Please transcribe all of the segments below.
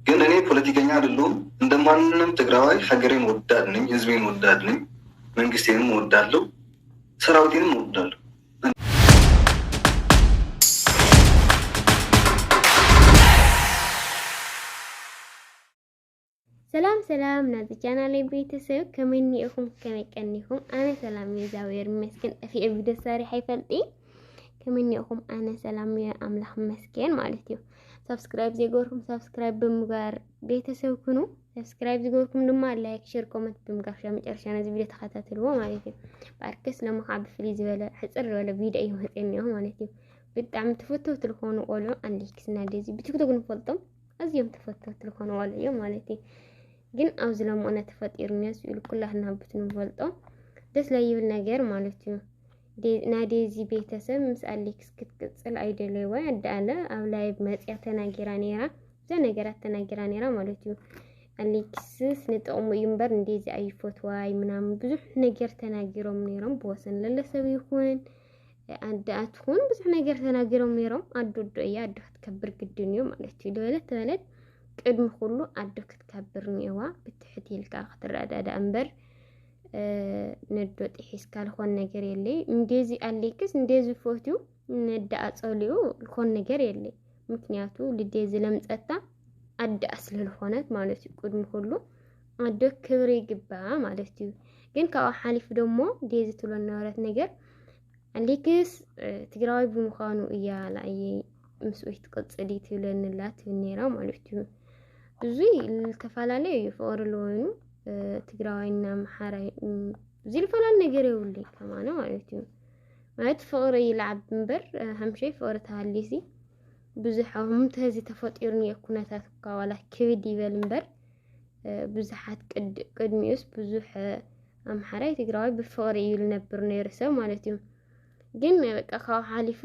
ግን እኔ ፖለቲከኛ አይደለሁም። እንደማንንም ትግራዋይ ሀገሬን ወዳድ ነኝ፣ ህዝቤን ወዳድ ነኝ፣ መንግስቴንም ወዳለሁ፣ ሰራዊቴንም ወዳለሁ። ሰላም ሰላም ናዚ ቻናሌ ቤተሰብ ከመኒእኹም ከመቀኒኹም አነ ሰላም እግዚአብሔር ይመስገን። ጠፊ ቪዲዮ ሰሪ hayፈልጢ ከመኒእኹም አነ ሰላም አምላኽ መስገን ማለት እዩ። ሰብስክራይብ ዘይገርኩም ሰብስክራይብ ብምግባር ቤተሰብ ኩኑ። ሰብስክራይብ ዘይገርኩም ድማ ላይክ ሼር ኮሜንት ብምግባር መጨረሻ ነዚ ቪዲዮ ተኸታተልዎ ማለት እዩ። ባርከስ ለማሓብ ፍሊ ዝበለ ሕፅር ዝበለ ቪዲዮ እዩ ወፅኒሁ ማለት እዩ። ብጣዕሚ ተፈተውት ዝኾኑ ቆልዑ ኣንዲክስና ደዚ ብቲክቶክ ንፈልጦም ኣዝዮም ተፈተውት ዝኾኑ ቆልዑ እዮም ማለት እዩ። ግን አውዝ ለሞነ ተፈጢርኛስ ይሉ ኩላህና ብትንፈልጦ ደስ ላይ ይብል ነገር ማለት እዩ። ናዴዚ ቤተሰብ ምስ አሌክስ ክትቅጽል አይደለ ወይ አዳለ ኣብ ላይ መጽያ ተናገራ ነራ ዘነገራት ተናገራ ነራ ማለት እዩ። አሌክስ ስንጠሙ ይምበር እንደዚ አይፎትዋይ ምናምን ብዙሕ ነገር ተናገሮም ነሮም በወሰን ለለሰብ ይኹን አዳትሁን ብዙሕ ነገር ተናገሮም ነሮም አዶዶ እያ አዶ ክትከብር ግድን እዩ ማለት እዩ። ደወለት ተበለት ቅድም ሁሉ አዶ ክትከብር ነዋ ብትሕት ይልካ ክትረዳዳ እንበር ነዶ ጥሒስ ካልሆን ነገር የለይ። እንደዚ አሌክስ እንደዚ ፎቶው ነዳ አጸልዩ ልኮን ነገር የለይ። ምክንያቱ ልደዚ ለምጸታ አዳ ስለልሆነት ማለት እዩ። ቅድም ሁሉ አዶ ክብሪ ይግባ ማለት እዩ። ግን ካብ ሓሊፍ ደሞ ደዚ ትሎ ነበረት ነገር አሌክስ ትግራዋይ ብምዃኑ እያ ላይ ምስኡይ ትቀጽሊ ትብለንላት ነራ ማለት እዩ። ብዙ ተፈላለዩ ይፈወር ለወይኑ ትግራዋይና መሓራይ ዝልፈላል ነገር ይውልይ ከማነ ማለት እዩ። ማለት ፍቅሪ ይልዓብ እንበር ሃምሸይ ፍቅሪ ተሃሊሲ ብዙሓም ተዚ ተፈጢሩን የኩነታት ካዋላ ክብድ ይበል እንበር ብዙሓት ቅድሚኡስ ብዙሕ አምሓራይ ትግራዋይ ብፍቅሪ ይል ነበር ነይሩ ሰብ ማለት እዩ። ግን በቃ ካብ ሓሊፉ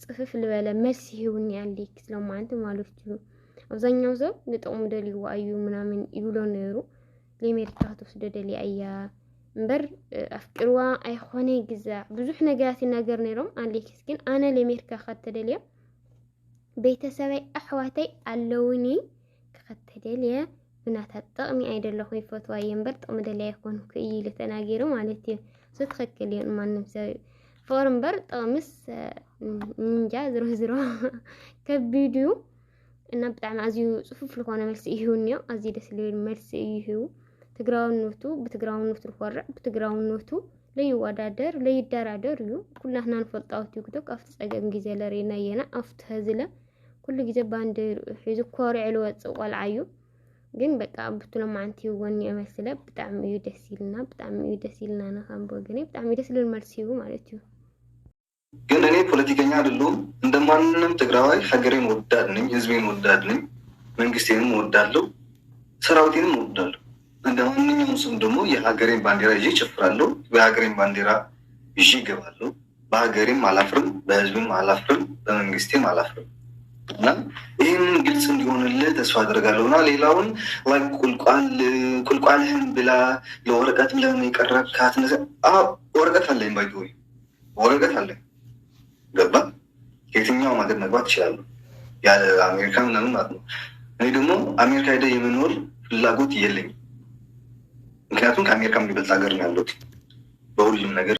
ጽፍፍ ልበለ መልሲ ይሁን አሌክስ ለማንተ ማለት እዩ። አብዛኛው ሰው ንጥቅሙ ደልይዋ እዩ ምናምን ይብሎ ነይሩ። ለአሜሪካ ተወስደ ደልያ እያ እንበር አፍቅርዋ አይኾነ ግዛዕ ብዙሕ ነገራት ይናገር ነይሮም። አሌክስ ግን አነ ለአሜሪካ ከተደልያ ቤተሰበይ አሕዋተይ ኣለውኒ ከተደልያ ብናታ ጥቅሚ አይደለኹ ይፈትዋ እንበር ጥቅሚ ደልያ ይኾን ክኢል ተናገሩ ማለት እዩ። ስትኸክል እዩ ማንም ሰብ ፍቅር እንበር ጥቅምስ እንጃ ዝሮ ከቢድዩ እና በጣም አዚዩ ጽፉፍ ለሆነ መልስ ይሁንዮ አዚ ደስ ሊል መልስ ይሁ ትግራውነቱ በትግራውነቱ ልወራ በትግራውነቱ ለይወዳደር ለይደራደር እዩ ኩላህና ንፈልጣው ቲክቶክ አፍት ጸገም ጊዜ ለሪና የና አፍት ህዝለ ኩሉ ጊዜ ባንድ ሒዙ ኮሪዕ ልወጽ ቆልዓዩ ግን በቃ ብትሎም አንቲ ወኒ መስለ በጣም እዩ ደስ ይልና በጣም እዩ ደስ ይልና ናም ወገኔ በጣም ደስ ሊል መልስ ይሁ ማለት እዩ። ግን እኔ ፖለቲከኛ አይደለሁም። እንደማንንም ትግራዋይ ሀገሬን ወዳድ ነኝ፣ ህዝቤን ወዳድ ነኝ፣ መንግስቴንም ወዳለሁ፣ ሰራዊቴንም ወዳለሁ። እንደማንኛውም ሰው ደግሞ የሀገሬን ባንዲራ ይዤ እጨፍራለሁ፣ በሀገሬን ባንዲራ ይዤ እገባለሁ። በሀገሬም አላፍርም፣ በህዝብም አላፍርም፣ በመንግስቴም አላፍርም። እና ይህንን ግልጽ እንዲሆንልህ ተስፋ አደርጋለሁና ሌላውን ላይ ቁልቋልህን ብላ ለወረቀት ብለን የቀረብካት ወረቀት አለኝ፣ ባይሆን ወረቀት አለኝ ገባ የትኛውም ሀገር መግባት ይችላሉ ያለ አሜሪካ ምናምን ማለት ነው። እኔ ደግሞ አሜሪካ ሄደ የመኖር ፍላጎት የለኝም። ምክንያቱም ከአሜሪካ የሚበልጥ ሀገር ነው ያለሁት በሁሉም ነገር